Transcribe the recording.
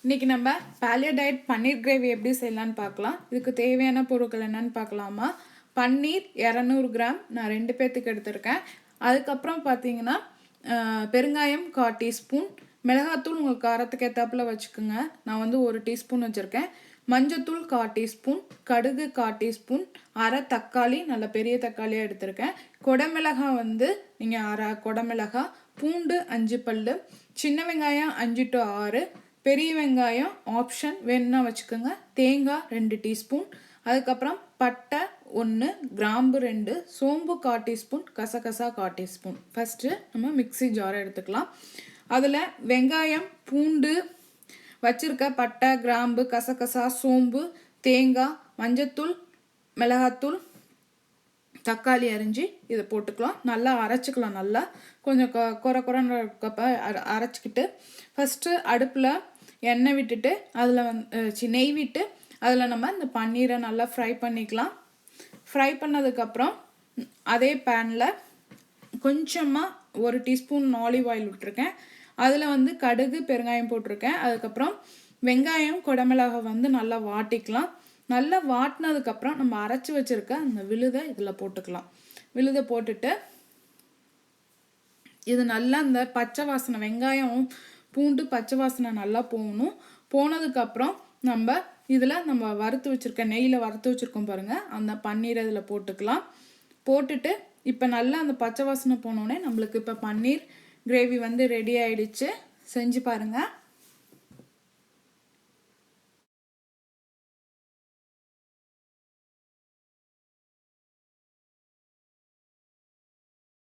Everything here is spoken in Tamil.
இன்றைக்கி நம்ம பாலியோ டயட் பன்னீர் கிரேவி எப்படி செய்யலான்னு பார்க்கலாம். இதுக்கு தேவையான பொருட்கள் என்னென்னு பார்க்கலாமா. பன்னீர் 200 கிராம் நான் 2 பேர்த்துக்கு எடுத்திருக்கேன். அதுக்கப்புறம் பார்த்தீங்கன்னா பெருங்காயம் 1/4 டீஸ்பூன், மிளகாத்தூள் உங்கள் காரத்துக்கு ஏற்றாப்புல வச்சுக்கோங்க. நான் வந்து 1 டீஸ்பூன் வச்சுருக்கேன். மஞ்சத்தூள் 1/4 டீஸ்பூன், கடுகு 1/4 டீஸ்பூன், அரை தக்காளி, நல்ல பெரிய தக்காளியாக எடுத்திருக்கேன். குடமிளகாய் வந்து நீங்கள் அரை குடமிளகாய், பூண்டு 5 பல், சின்ன வெங்காயம் 5 to 6, பெரிய வெங்காயம் ஆப்ஷன் வேணும்னா வச்சுக்கோங்க. தேங்காய் 2 டீஸ்பூன், அதுக்கப்புறம் பட்டை 1, கிராம்பு 2, சோம்பு 1/4 டீஸ்பூன், கசகசா 1/4 டீஸ்பூன். ஃபஸ்ட்டு நம்ம மிக்ஸி ஜாரை எடுத்துக்கலாம். அதில் வெங்காயம், பூண்டு வச்சுருக்க, பட்டை, கிராம்பு, கசகசா, சோம்பு, தேங்காய், மஞ்சத்தூள், மிளகாத்தூள், தக்காளி அரிஞ்சு இதை போட்டுக்கலாம். நல்லா அரைச்சிக்கலாம். நல்லா கொஞ்சம் குறைன்னு இருக்கப்ப அரைச்சிக்கிட்டு ஃபஸ்ட்டு அடுப்பில் எண்ணெய் விட்டுட்டு அதில் நெய் விட்டு அதில் நம்ம இந்த பன்னீரை நல்லா ஃப்ரை பண்ணிக்கலாம். ஃப்ரை பண்ணதுக்கப்புறம் அதே பேனில் கொஞ்சமாக 1 டீஸ்பூன் ஆலிவ் ஆயில் விட்டுருக்கேன். அதில் வந்து கடுகு, பெருங்காயம் போட்டிருக்கேன். அதுக்கப்புறம் வெங்காயம், குடமிளகாய் வந்து நல்லா வாட்டிக்கலாம். நல்லா வாட்டினதுக்கப்புறம் நம்ம அரைச்சி வச்சுருக்க அந்த விழுதை இதில் போட்டுக்கலாம். விழுதை போட்டுட்டு இது நல்லா இந்த பச்சை வாசனை, வெங்காயம் பூண்டு பச்சை வாசனை நல்லா போகணும். போனதுக்கப்புறம் நம்ம வறுத்து வச்சுருக்க நெய்யில் வறுத்து வச்சுருக்கோம் பாருங்கள், அந்த பன்னீரை இதில் போட்டுக்கலாம். போட்டுட்டு இப்போ நல்லா அந்த பச்சை வாசனை போனோடனே நம்மளுக்கு இப்போ பன்னீர் கிரேவி வந்து ரெடி ஆகிடுச்சு. செஞ்சு பாருங்கள்.